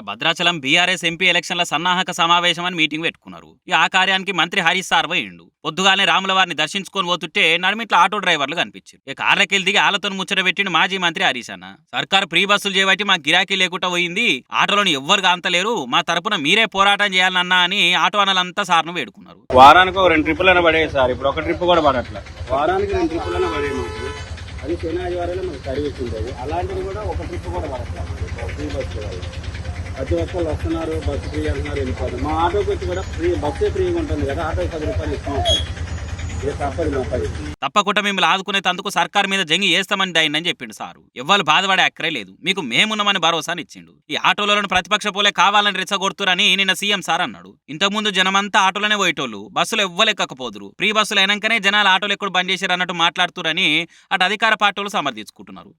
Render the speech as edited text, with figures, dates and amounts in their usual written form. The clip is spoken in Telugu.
భద్రాచలం బీఆర్ఎస్ ఎంపీ ఎలక్షన్ల సన్నాహక సమావేశం అని మీటింగ్ పెట్టుకున్నారు. ఆ కార్యానికి మంత్రి హరీష్ సార్ పోయిండు. పొద్దుగానే రాముల వారిని దర్శించుకొని పోతుంటే నడిమిట్ల ఆటో డ్రైవర్లు కనిపించారు. కార్లకెళ్ళి దిగి ఆలతో ముచ్చట పెట్టిండు మాజీ మంత్రి హరీష్ అన్న. సర్కారు ఫ్రీ బస్సులు చేయబట్టి మా గిరాకీ లేకుండా పోయింది, ఆటోలోని ఎవ్వరు కాంతలేరు, మా తరపున మీరే పోరాటం చేయాలన్నా అని ఆటో అన్నలంతా సార్ను వేడుకున్నారు. వారానికి 2 ట్రిప్పులైనా పడేది సార్, ఇప్పుడు ఒక ట్రిప్ కూడా పడట్లే. వారానికి 2 ట్రిప్పులైనా పడేది మాకు. అది శని ఆదివారాలు మనకు సర్వీస్ ఉంటుంది. అలాంటిది కూడా ఒక ట్రిప్ కూడా పడట్లేదు. ఫ్రీ బస్సు ప్రతి ఒక్కరు వస్తున్నారు, బస్సు ఫ్రీ అంటున్నారు, వెళ్ళిపోతుంది. మా ఆటోకి వచ్చి కూడా ఫ్రీ బస్సే ఫ్రీగా ఉంటుంది కదా, ఆటోకి 10 రూపాయలు ఇస్తాం. తప్పకుండా మిమ్మల్ని ఆదుకునేందుకు సర్కార్ మీద జంగి వేస్తామని దైందని చెప్పిండు సారు. ఎవ్వరు బాధపడే అక్కరే లేదు, మీకు మేమున్నామని భరోసాని ఇచ్చిండు. ఈ ఆటోలను ప్రతిపక్ష పోలే కావాలని రెచ్చగొడుతురని నిన్న సీఎం సార్ అన్నాడు. ఇంతకుముందు జనమంతా ఆటోలోనే పోయేటోళ్ళు, బస్సులు ఎవ్వలెక్కకపోదురు, ఫ్రీ బస్సులు అయినాకనే జనాలు ఆటోలు ఎక్కడ బంద్ చేశారు అన్నట్టు మాట్లాడుతురని అటు అధికార పార్టీలు సమర్థించుకుంటున్నారు.